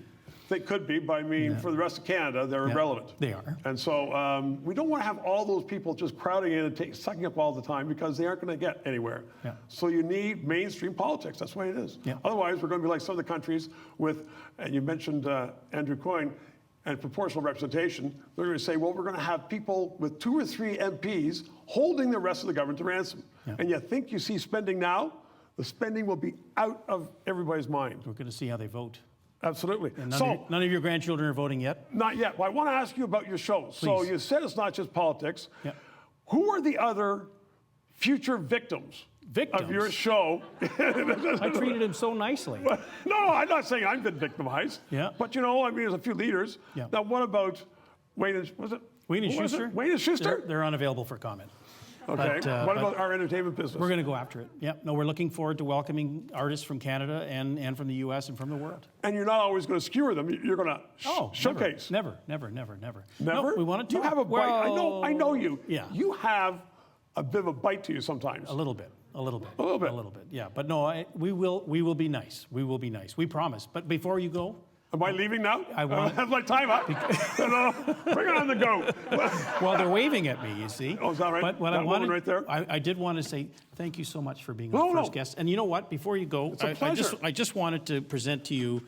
They could be, but I mean, for the rest of Canada, they're irrelevant. They are. And so we don't want to have all those people just crowding in and sucking up all the time, because they aren't going to get anywhere. Yeah. So you need mainstream politics. That's the way it is. Yeah. Otherwise, we're going to be like some of the countries with, and you mentioned Andrew Coyne, and proportional representation. They're going to say, well, we're going to have people with 2 or 3 MPs holding the rest of the government to ransom. Yeah. And you think you see spending now, the spending will be out of everybody's mind. We're going to see how they vote. Absolutely. And none of your grandchildren are voting yet? Not yet. Well, I want to ask you about your show. Please. So you said it's not just politics. Yeah. Who are the other future victims of your show? I treated him so nicely. No, I'm not saying I've been victimized. Yeah. But there's a few leaders. Yeah. Now, what about Wayne and Schuster? Wayne and Schuster? They're unavailable for comment. Okay. What about our entertainment business? We're going to go after it. Yeah. No, we're looking forward to welcoming artists from Canada and from the U.S. and from the world. And you're not always going to skewer them. You're going to showcase. Never. Never? No, we want to. You have a bite. I know you. Yeah. You have a bit of a bite to you sometimes. A little bit. Yeah. But no, we will be nice. We will be nice. We promise. But before you go. Am I leaving now? I have my time up. Bring it on the go. Well, they're waving at me, you see. Oh, is that right? But what that woman right there? I did want to say thank you so much for being our first guest. And you know what? Before you go, it's a pleasure. I just wanted to present to you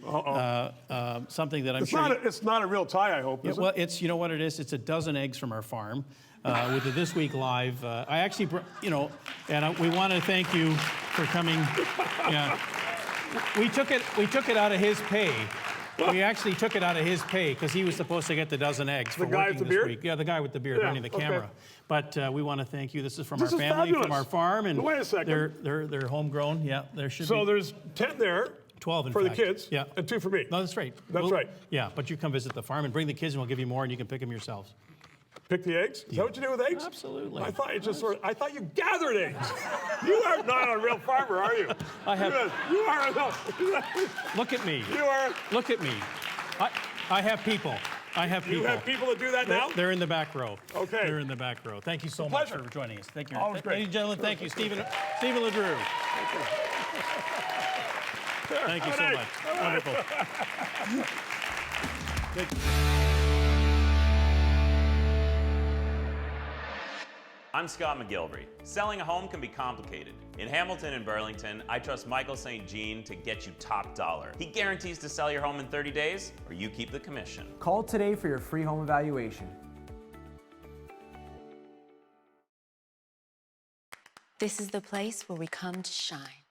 something that I'm It's not a real tie, I hope, is it? Well, you know what it is? It's a dozen eggs from our farm. With the This Week Live. I actually, and we want to thank you for coming. Yeah. We took it out of his pay. We actually took it out of his pay because he was supposed to get the dozen eggs for working this week. Yeah, the guy with the beard running the camera. But we want to thank you. This is from our family, from our farm, and wait a second. They're homegrown. Yeah, there should be. So there's 10 there. 12 in for fact. the kids, Yeah. and 2 for me. No, that's right. That's right. Yeah, but you come visit the farm and bring the kids, and we'll give you more, and you can pick them yourselves. Pick the eggs? Is that what you do with eggs? Absolutely. I thought you gathered eggs. You are not a real farmer, are you? I have. You are. Look at me. You are. Look at me. I have people. I have people. You have people that do that now? They're in the back row. Okay. They're in the back row. Thank you so much Pleasure. for joining us. Thank you. Always great. Ladies and gentlemen, thank you, Stephen LeDrew. Thank you so much. Wonderful. Good. I'm Scott McGilvery. Selling a home can be complicated. In Hamilton and Burlington, I trust Michael St. Jean to get you top dollar. He guarantees to sell your home in 30 days, or you keep the commission. Call today for your free home evaluation. This is the place where we come to shine.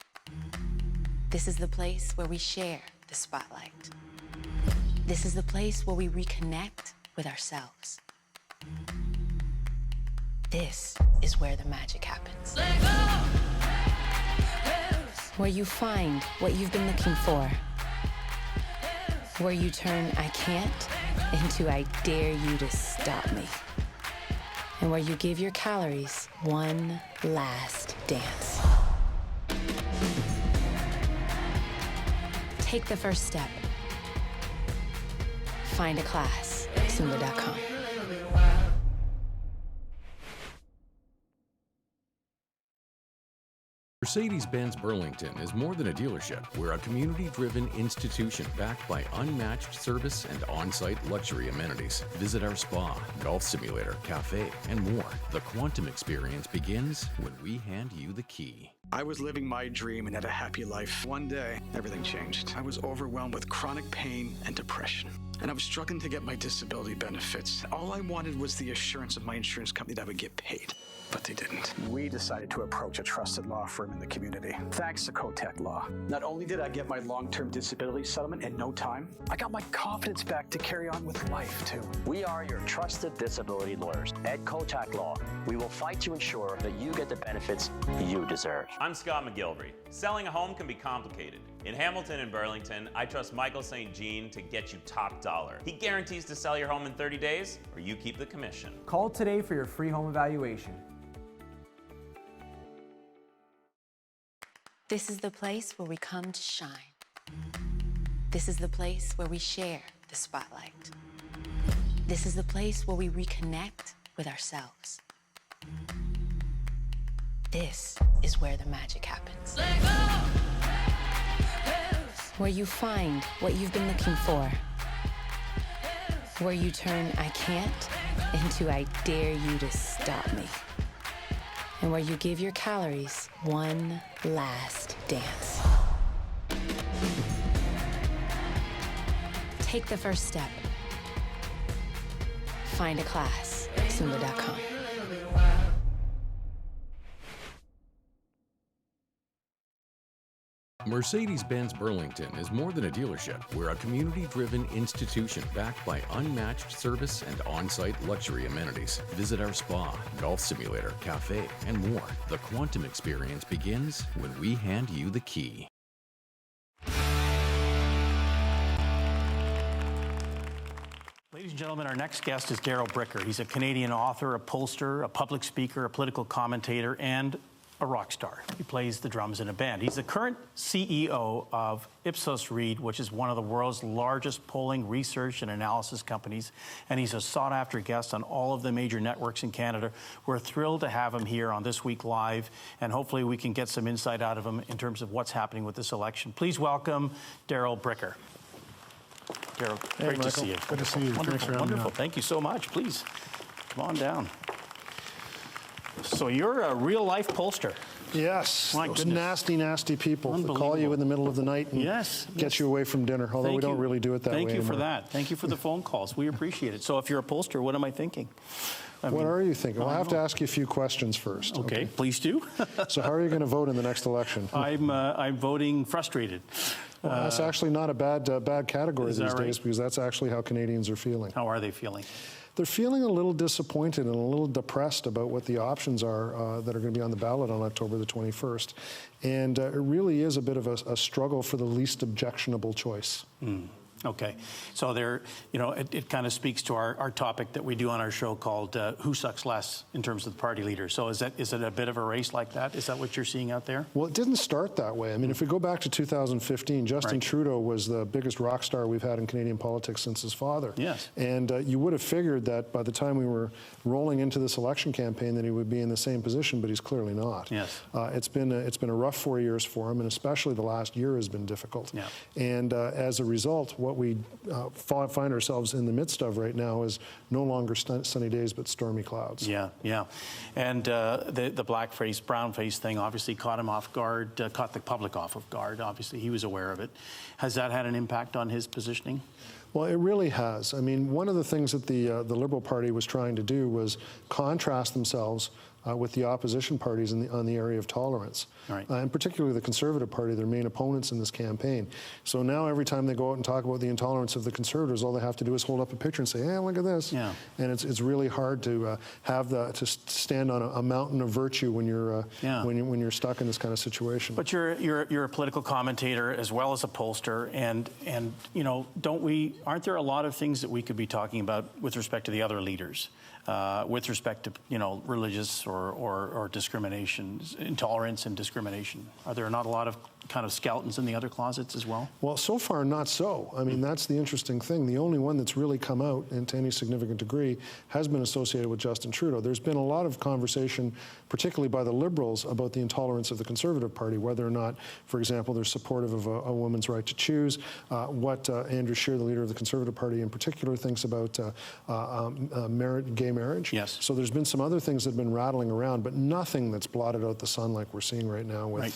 This is the place where we share the spotlight. This is the place where we reconnect with ourselves. This is where the magic happens. Where you find what you've been looking for. Where you turn I can't into I dare you to stop me. And where you give your calories one last dance. Take the first step. Find a class at Zumba.com. Mercedes-Benz Burlington is more than a dealership. We're a community-driven institution backed by unmatched service and on-site luxury amenities. Visit our spa, golf simulator, cafe, and more. The quantum experience begins when we hand you the key. I was living my dream and had a happy life. One day, everything changed. I was overwhelmed with chronic pain and depression. And I was struggling to get my disability benefits. All I wanted was the assurance of my insurance company that I would get paid. But they didn't. We decided to approach a trusted law firm in the community. Thanks to Kotek Law. Not only did I get my long-term disability settlement in no time, I got my confidence back to carry on with life, too. We are your trusted disability lawyers at Kotak Law. We will fight to ensure that you get the benefits you deserve. I'm Scott McGilvery. Selling a home can be complicated. In Hamilton and Burlington, I trust Michael St. Jean to get you top dollar. He guarantees to sell your home in 30 days, or you keep the commission. Call today for your free home evaluation. This is the place where we come to shine. This is the place where we share the spotlight. This is the place where we reconnect with ourselves. This is where the magic happens. Where you find what you've been looking for. Where you turn I can't into I dare you to stop me. And where you give your calories one last dance. Take the first step. Find a class at Zumba.com. Mercedes-Benz Burlington is more than a dealership. We're a community-driven institution backed by unmatched service and on-site luxury amenities. Visit our spa, golf simulator, cafe, and more. The quantum experience begins when we hand you the key. Ladies and gentlemen, our next guest is Darrell Bricker. He's a Canadian author, a pollster, a public speaker, a political commentator, and a rock star. He plays the drums in a band. He's the current CEO of Ipsos Reid, which is one of the world's largest polling, research, and analysis companies, and he's a sought-after guest on all of the major networks in Canada. We're thrilled to have him here on This Week Live, and hopefully we can get some insight out of him in terms of what's happening with this election. Please welcome Darrell Bricker. Darrell, great Michael. to see you. Good to see you. Wonderful, Thanks for having me wonderful. on. Thank you so much. Please, come on down. So you're a real-life pollster. Yes, My those goodness. nasty, nasty people that call you in the middle of the night and get you away from dinner, although Thank we don't you. really do it that way Thank you anymore. for that. Thank you for the phone calls. We appreciate it. So if you're a pollster, what am I thinking? What are you thinking? Well, I have to ask you a few questions first. Okay, please do. So how are you going to vote in the next election? I'm voting frustrated. Well, that's actually not a bad category is these that right? days because that's actually how Canadians are feeling. How are they feeling? they're feeling a little disappointed and a little depressed about what the options are that are going to be on the ballot on October the 21st. And it really is a bit of a struggle for the least objectionable choice. Okay, so there, you know, it kind of speaks to our topic that we do on our show called "Who Sucks Less" in terms of the party leader. So is it a bit of a race like that? Is that what you're seeing out there? Well, it didn't start that way. I mean, if we go back to 2015, Justin Trudeau was the biggest rock star we've had in Canadian politics since his father. Yes. And you would have figured that by the time we were rolling into this election campaign that he would be in the same position, but he's clearly not. Yes. It's been a rough 4 years for him, and especially the last year has been difficult. Yeah. And as a result, what we find ourselves in the midst of right now is no longer sunny days but stormy clouds. Yeah, yeah. And the black face, brown face thing obviously caught him off guard, caught the public off of guard. Obviously, he was aware of it. Has that had an impact on his positioning? Well, it really has. I mean, one of the things that the Liberal Party was trying to do was contrast themselves with the opposition parties on the area of tolerance, and particularly the Conservative Party, their main opponents in this campaign. So now every time they go out and talk about the intolerance of the Conservatives, all they have to do is hold up a picture and say, "Hey, look at this." Yeah. And it's really hard to to stand on a mountain of virtue when you're when you're stuck in this kind of situation. But you're a political commentator as well as a pollster, and you know, aren't there a lot of things that we could be talking about with respect to the other leaders? With respect to, you know, religious or discrimination, intolerance and discrimination? Are there not a lot of kind of skeletons in the other closets as well? Well, so far not so. I mean, that's the interesting thing. The only one that's really come out, and to any significant degree, has been associated with Justin Trudeau. There's been a lot of conversation, particularly by the Liberals, about the intolerance of the Conservative Party, whether or not, for example, they're supportive of a woman's right to choose, what Andrew Scheer, the leader of the Conservative Party in particular, thinks about gay marriage. Yes. So there's been some other things that have been rattling around, but nothing that's blotted out the sun like we're seeing right now with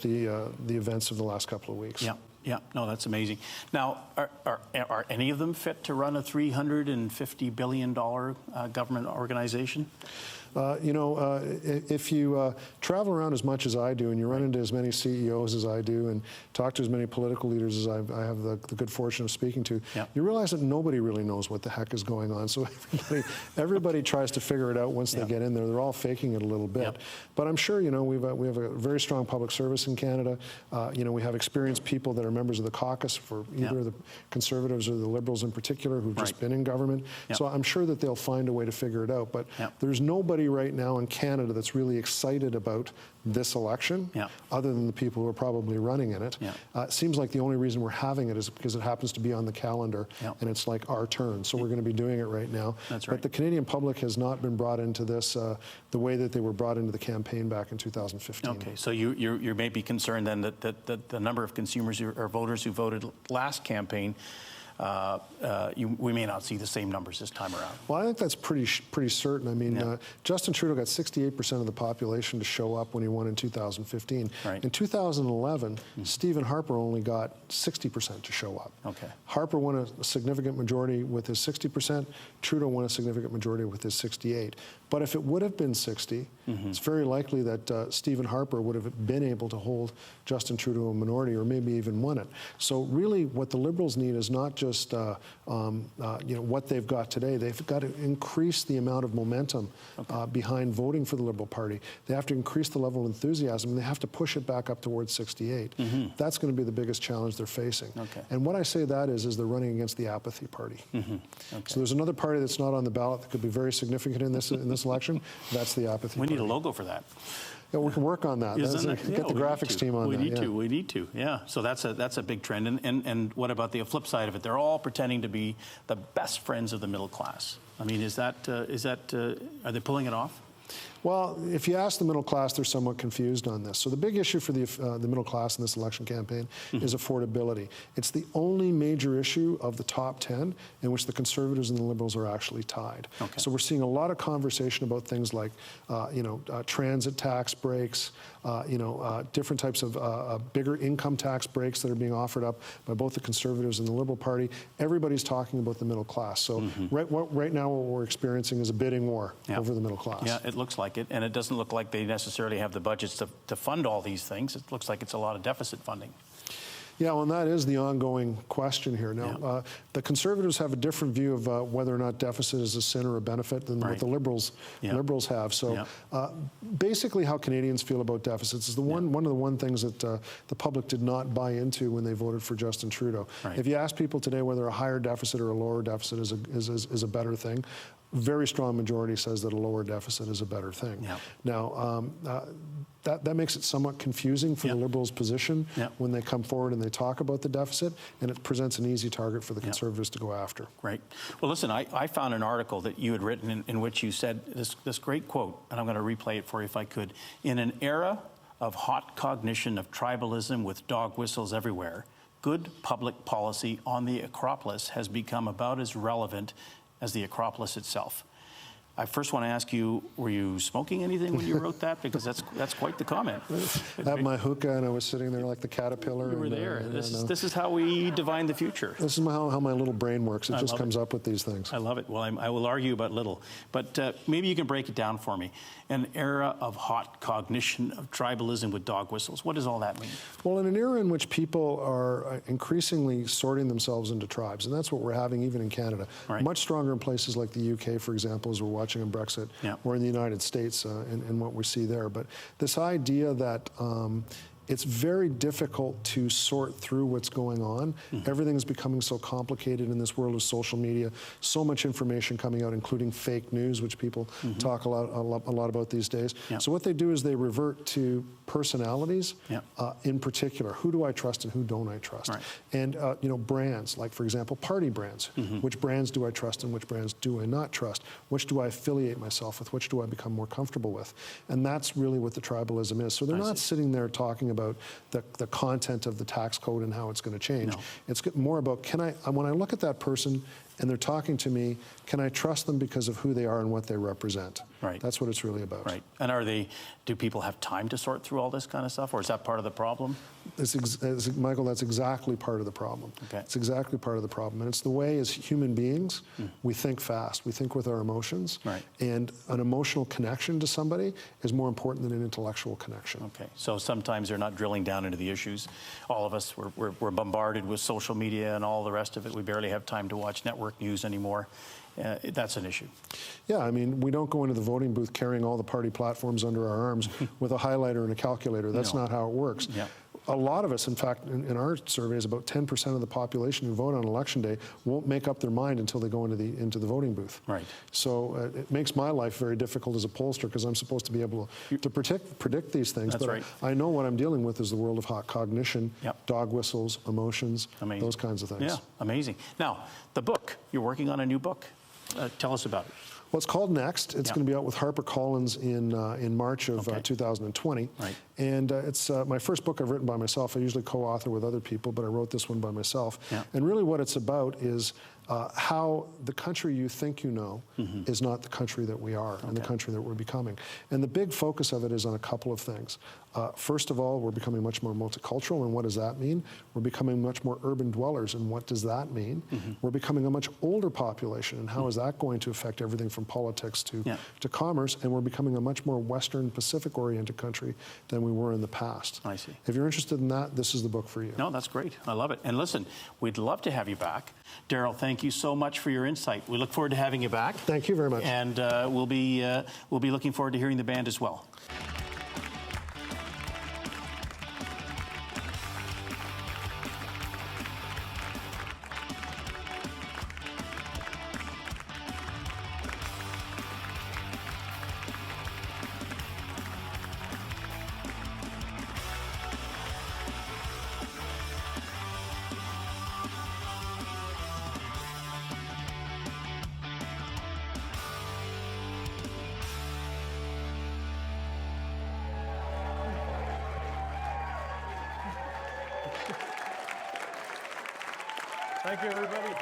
the events of the last couple of weeks. Yeah, yeah, no, that's amazing. Now, are any of them fit to run a $350 billion government organization? You know, if you travel around as much as I do and you run into as many CEOs as I do and talk to as many political leaders as I have the good fortune of speaking to, you realize that nobody really knows what the heck is going on. So everybody tries to figure it out once they get in there. They're all faking it a little bit. But I'm sure, you know, we have a very strong public service in Canada. You know, we have experienced people that are members of the caucus for either the Conservatives or the Liberals in particular who've just been in government. So I'm sure that they'll find a way to figure it out. But there's nobody right now in Canada that's really excited about this election, other than the people who are probably running in it. It seems like the only reason we're having it is because it happens to be on the calendar, and it's like our turn. So we're going to be doing it right now. That's right. But the Canadian public has not been brought into this the way that they were brought into the campaign back in 2015. Okay, so you may be concerned then that the number of consumers or voters who voted last campaign, we may not see the same numbers this time around. Well, I think that's pretty certain. I mean, Justin Trudeau got 68% of the population to show up when he won in 2015. In 2011, Stephen Harper only got 60% to show up. Okay. Harper won a significant majority with his 60%. Trudeau won a significant majority with his 68%. But if it would have been 60, it's very likely that Stephen Harper would have been able to hold Justin Trudeau a minority, or maybe even won it. So really, what the Liberals need is not just you know, what they've got today. They've got to increase the amount of momentum behind voting for the Liberal Party. They have to increase the level of enthusiasm, and they have to push it back up towards 68. That's going to be the biggest challenge they're facing. And what I say that is they're running against the apathy party. So there's another party that's not on the ballot that could be very significant in this election. That's the apathy party. We need a logo for that. Yeah, we can work on that. Get the graphics team on that. We need to. Yeah. So that's a big trend. And what about the flip side of it? They're all pretending to be the best friends of the middle class. I mean, are they pulling it off? Well, if you ask the middle class, they're somewhat confused on this. So the big issue for the middle class in this election campaign is affordability. It's the only major issue of the top 10 in which the Conservatives and the Liberals are actually tied. So we're seeing a lot of conversation about things like, you know, transit tax breaks, you know, different types of bigger income tax breaks that are being offered up by both the Conservatives and the Liberal Party. Everybody's talking about the middle class. So right now what we're experiencing is a bidding war over the middle class. Yeah, it looks like it, and it doesn't look like they necessarily have the budgets to fund all these things. It looks like it's a lot of deficit funding. Yeah, well, and that is the ongoing question here. Now, the Conservatives have a different view of whether or not deficit is a sin or a benefit than what the Liberals have. So basically how Canadians feel about deficits is one of the things that the public did not buy into when they voted for Justin Trudeau. Right. If you ask people today whether a higher deficit or a lower deficit is a better thing, very strong majority says that a lower deficit is a better thing. Yeah. Now, that makes it somewhat confusing for the Liberals' position when they come forward and they talk about the deficit, and it presents an easy target for the Conservatives to go after. Right. Well, listen, I found an article that you had written in which you said this great quote, and I'm going to replay it for you if I could. In an era of hot cognition of tribalism with dog whistles everywhere, good public policy on the Acropolis has become about as relevant as the Acropolis itself. I first want to ask you, were you smoking anything when you wrote that? Because that's quite the comment. I had my hookah, and I was sitting there like the caterpillar. You were there. This is how we divine the future. This is how my little brain works. It just comes up with these things. I love it. Well, I will argue about little. But maybe you can break it down for me. An era of hot cognition of tribalism with dog whistles. What does all that mean? Well, in an era in which people are increasingly sorting themselves into tribes, and that's what we're having even in Canada. Right. Much stronger in places like the UK, for example, as we're watching in Brexit, or in the United States and what we see there. But this idea that it's very difficult to sort through what's going on. Everything's becoming so complicated in this world of social media. So much information coming out, including fake news, which people talk a lot about these days. So what they do is they revert to personalities, in particular. Who do I trust and who don't I trust? Right. And brands, like for example, party brands. Which brands do I trust and which brands do I not trust? Which do I affiliate myself with? Which do I become more comfortable with? And that's really what the tribalism is. So they're not sitting there talking about the content of the tax code and how it's going to change. No. It's more about, when I look at that person and they're talking to me, can I trust them because of who they are and what they represent? Right. That's what it's really about. Right. And do people have time to sort through all this kind of stuff, or is that part of the problem? Michael, that's exactly part of the problem. Okay. It's exactly part of the problem. And it's the way, as human beings, we think fast. We think with our emotions. Right. And an emotional connection to somebody is more important than an intellectual connection. Okay. So sometimes they're not drilling down into the issues. All of us, we're bombarded with social media and all the rest of it. We barely have time to watch network news anymore. That's an issue. Yeah, I mean, we don't go into the voting booth carrying all the party platforms under our arms with a highlighter and a calculator. That's not how it works. Yeah. A lot of us, in fact, in our surveys, about 10% of the population who vote on Election Day won't make up their mind until they go into the voting booth. Right. So it makes my life very difficult as a pollster because I'm supposed to be able to predict these things. That's but right. I know what I'm dealing with is the world of hot cognition, dog whistles, emotions, those kinds of things. Yeah, amazing. Now, the book, you're working on a new book. Tell us about it. Well, it's called Next. It's going to be out with HarperCollins in March of 2020. Right. And it's my first book I've written by myself. I usually co-author with other people, but I wrote this one by myself. Yeah. And really what it's about is how the country you think you know is not the country that we are and the country that we're becoming. And the big focus of it is on a couple of things. First of all, we're becoming much more multicultural, and what does that mean? We're becoming much more urban dwellers, and what does that mean? We're becoming a much older population, and how is that going to affect everything from politics to commerce? And we're becoming a much more Western Pacific-oriented country than we were in the past. I see. If you're interested in that, this is the book for you. No, that's great. I love it. And listen, we'd love to have you back. Daryl, thank you so much for your insight. We look forward to having you back. Thank you very much. And we'll be looking forward to hearing the band as well. Thank you, everybody.